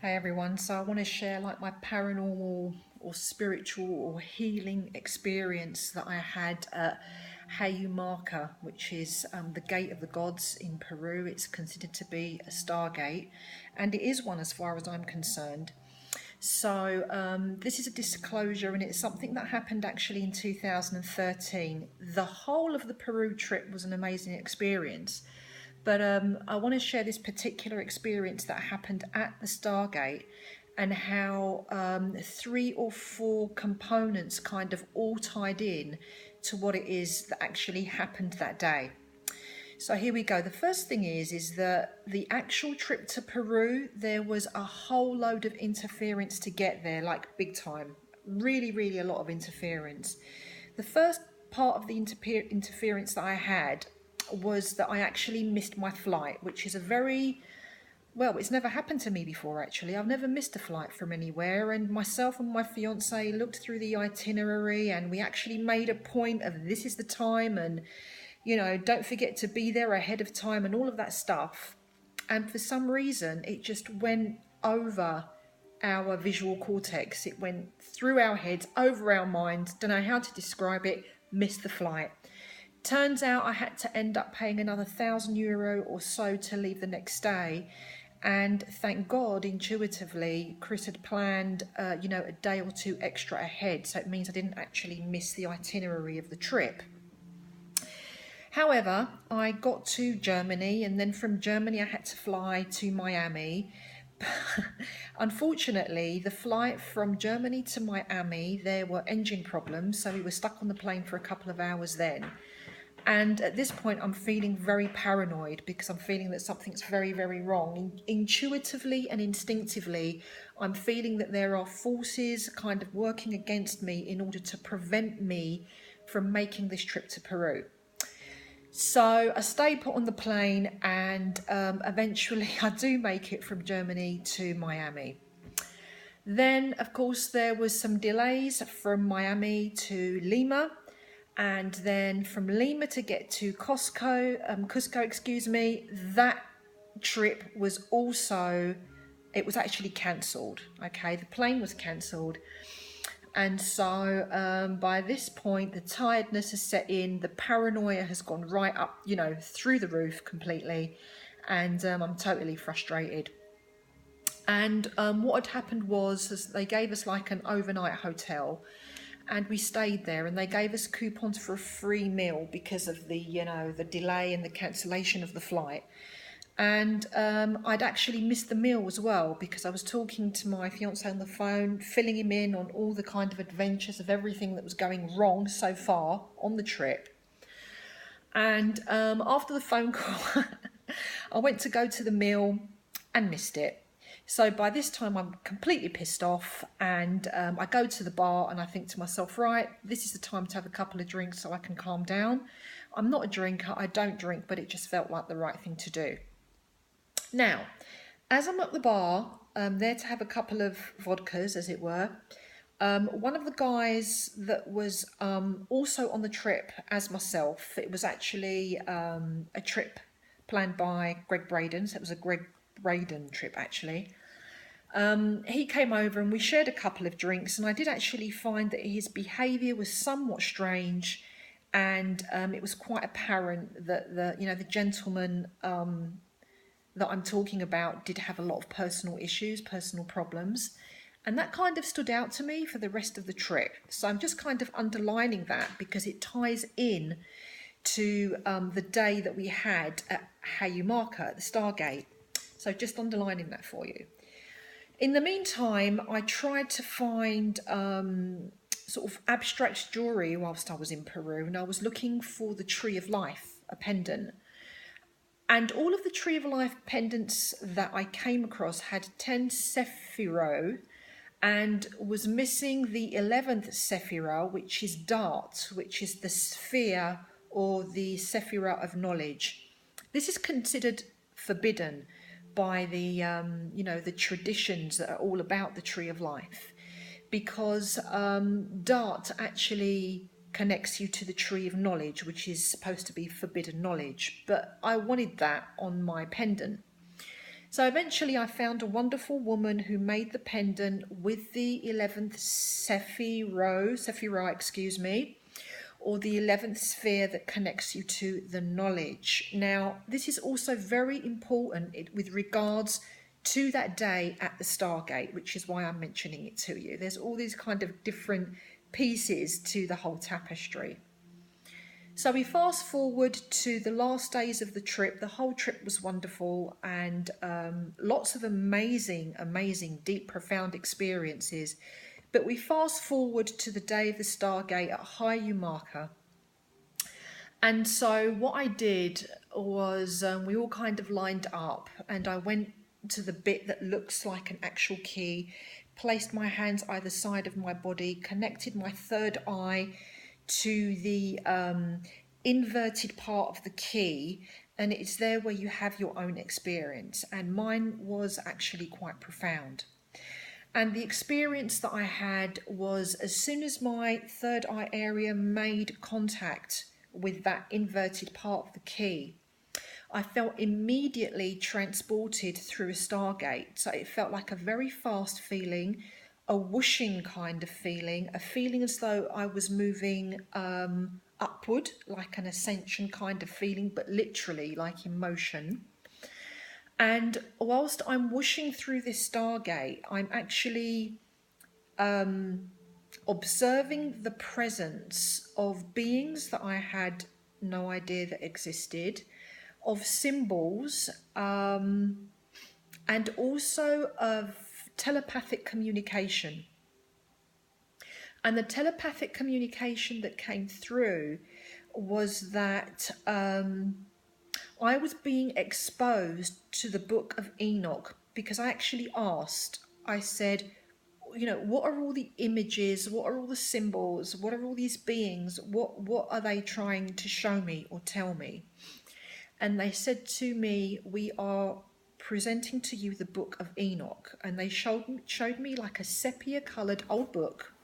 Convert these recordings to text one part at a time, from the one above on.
Hey everyone, so I want to share like my paranormal or spiritual or healing experience that I had at Hayu Marca, which is the gate of the gods in Peru. It's considered to be a Stargate, and it is one as far as I'm concerned. So this is a disclosure, and it's something that happened actually in 2013. The whole of the Peru trip was an amazing experience. But I want to share this particular experience that happened at the Stargate and how three or four components kind of all tied in to what it is that actually happened that day. So here we go. The first thing is that the actual trip to Peru, there was a whole load of interference to get there, like big time. Really, really a lot of interference. The first part of the interference that I had was that I actually missed my flight, which is a very well, it's never happened to me before actually. I've never missed a flight from anywhere, and myself and my fiance looked through the itinerary and we actually made a point of this is the time and don't forget to be there ahead of time and all of that stuff. And for some reason, it just went over our visual cortex. It went through our heads, over our minds. Don't know how to describe it. Missed the flight. Turns out I had to end up paying another €1,000 or so to leave the next day. And thank God, intuitively, Chris had planned, a day or two extra ahead. So it means I didn't actually miss the itinerary of the trip. However, I got to Germany, and then from Germany I had to fly to Miami. Unfortunately, the flight from Germany to Miami, there were engine problems, so we were stuck on the plane for a couple of hours then. And at this point, I'm feeling very paranoid because I'm feeling that something's very, very wrong. Intuitively and instinctively, I'm feeling that there are forces kind of working against me in order to prevent me from making this trip to Peru. So I stayed put on the plane, and eventually I do make it from Germany to Miami. Then, of course, there was some delays from Miami to Lima, and then from Lima to get to Cusco, excuse me. That trip was also, it was actually cancelled. Okay, the plane was cancelled. And so by this point, the tiredness has set in, the paranoia has gone right up, through the roof completely. And I'm totally frustrated. And what had happened was they gave us like an overnight hotel, and we stayed there, and they gave us coupons for a free meal because of the delay and the cancellation of the flight. And I'd actually missed the meal as well because I was talking to my fiance on the phone, filling him in on all the kind of adventures of everything that was going wrong so far on the trip. And after the phone call, I went to go to the meal and missed it. So by this time, I'm completely pissed off, and I go to the bar and I think to myself, right, this is the time to have a couple of drinks so I can calm down. I'm not a drinker, I don't drink, but it just felt like the right thing to do. Now, as I'm at the bar, there to have a couple of vodkas, as it were, one of the guys that was also on the trip as myself, it was actually a trip planned by Greg Braden, so it was a Greg Braden trip actually. He came over and we shared a couple of drinks, and I did actually find that his behaviour was somewhat strange, and it was quite apparent that the gentleman that I'm talking about did have a lot of personal issues, personal problems. And that kind of stood out to me for the rest of the trip. So I'm just kind of underlining that because it ties in to the day that we had at Hayu Marca at the Stargate. So just underlining that for you. In the meantime, I tried to find sort of abstract jewellery whilst I was in Peru, and I was looking for the Tree of Life, a pendant. And all of the Tree of Life pendants that I came across had 10 Sephiro and was missing the 11th Sephira, which is Dart, which is the sphere or the Sephira of knowledge. This is considered forbidden by the traditions that are all about the Tree of Life, because Dart actually connects you to the Tree of Knowledge, which is supposed to be forbidden knowledge. But I wanted that on my pendant. So eventually I found a wonderful woman who made the pendant with the 11th Sephirah, excuse me, or the 11th sphere that connects you to the knowledge. Now, this is also very important with regards to that day at the Stargate, which is why I'm mentioning it to you. There's all these kind of different pieces to the whole tapestry. So we fast forward to the last days of the trip. The whole trip was wonderful, and lots of amazing, deep, profound experiences. But we fast forward to the day of the Stargate at Hayu, Marca. And so what I did was we all kind of lined up, and I went to the bit that looks like an actual key, placed my hands either side of my body, connected my third eye to the inverted part of the key, and it's there where you have your own experience, and mine was actually quite profound. And the experience that I had was, as soon as my third eye area made contact with that inverted part of the key, I felt immediately transported through a Stargate. So it felt like a very fast feeling, a whooshing kind of feeling, a feeling as though I was moving upward, like an ascension kind of feeling, but literally like in motion. And whilst I'm whooshing through this Stargate, I'm actually observing the presence of beings that I had no idea that existed, of symbols, and also of telepathic communication. And the telepathic communication that came through was that I was being exposed to the book of Enoch, because I actually asked, I said, you know, what are all the images? What are all the symbols? What are all these beings? What are they trying to show me or tell me? And they said to me, we are presenting to you the book of Enoch. And they showed me like a sepia coloured old book.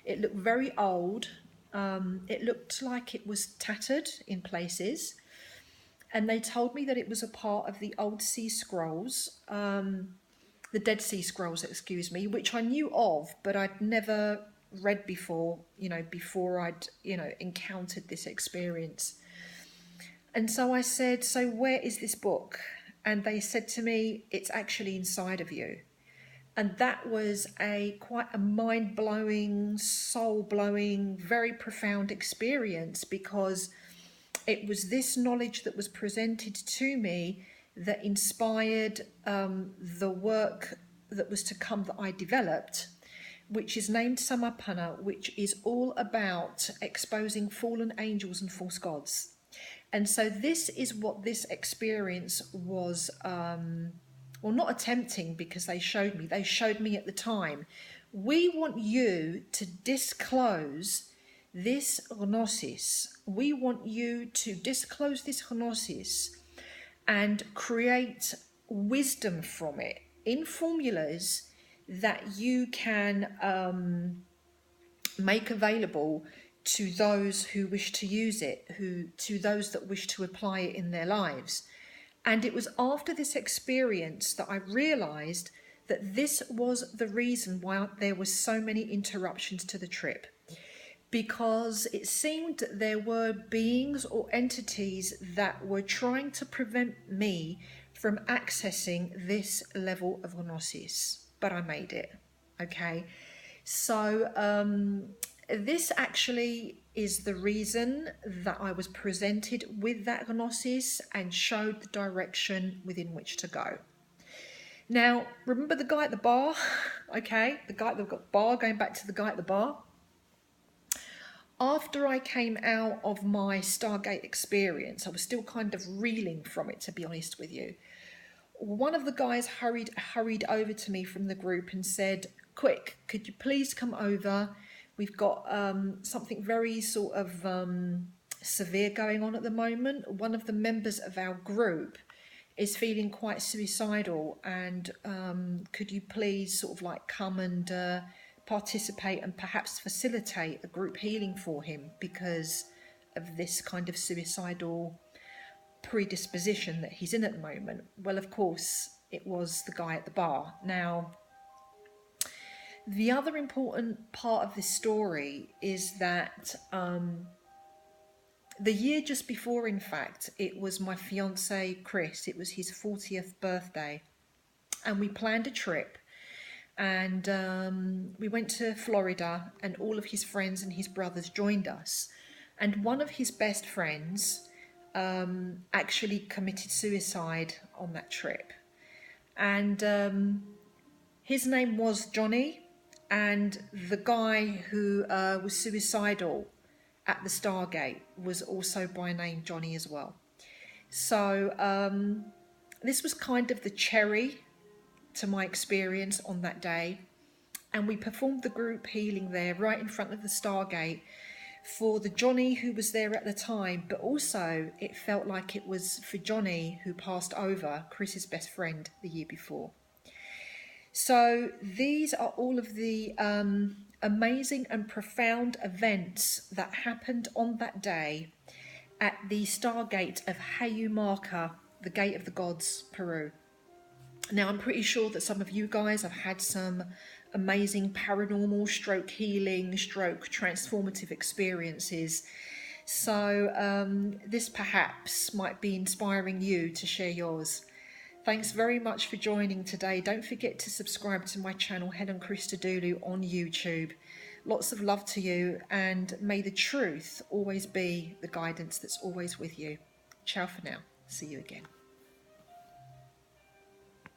It looked very old. It looked like it was tattered in places. And they told me that it was a part of the Old Sea Scrolls, the Dead Sea Scrolls, excuse me, which I knew of, but I'd never read before, before I'd, encountered this experience. And so I said, so where is this book? And they said to me, it's actually inside of you. And that was quite a mind-blowing, soul-blowing, very profound experience, because it was this knowledge that was presented to me that inspired the work that was to come that I developed, which is named Samapana, which is all about exposing fallen angels and false gods. And so this is what this experience was, well, not attempting, because they showed me at the time. We want you to disclose this gnosis. We want you to disclose this gnosis and create wisdom from it in formulas that you can make available to those who wish to use it, to those that wish to apply it in their lives. And it was after this experience that I realized that this was the reason why there were so many interruptions to the trip, because it seemed that there were beings or entities that were trying to prevent me from accessing this level of gnosis, but I made it. Okay, so this actually is the reason that I was presented with that gnosis and showed the direction within which to go. Now, remember the guy at the bar? Okay, the guy at the bar, going back to the guy at the bar. After I came out of my Stargate experience, I was still kind of reeling from it, to be honest with you. One of the guys hurried over to me from the group and said, quick, could you please come over? We've got something very sort of severe going on at the moment. One of the members of our group is feeling quite suicidal, and could you please sort of like come and participate and perhaps facilitate a group healing for him because of this kind of suicidal predisposition that he's in at the moment. Well, of course, it was the guy at the bar. Now, the other important part of this story is that the year just before, in fact, it was my fiance Chris, it was his 40th birthday, and we planned a trip. And we went to Florida, and all of his friends and his brothers joined us. And one of his best friends actually committed suicide on that trip. And his name was Johnny, and the guy who was suicidal at the Stargate was also by name Johnny as well. So this was kind of the cherry to my experience on that day. And we performed the group healing there right in front of the Stargate for the Johnny who was there at the time, but also it felt like it was for Johnny who passed over, Chris's best friend, the year before. So these are all of the amazing and profound events that happened on that day at the Stargate of Hayu, Marca, the Gate of the Gods, Peru. Now, I'm pretty sure that some of you guys have had some amazing paranormal stroke healing stroke transformative experiences. So this perhaps might be inspiring you to share yours. Thanks very much for joining today. Don't forget to subscribe to my channel, Helen Christodoulou, on YouTube. Lots of love to you, and may the truth always be the guidance that's always with you. Ciao for now. See you again.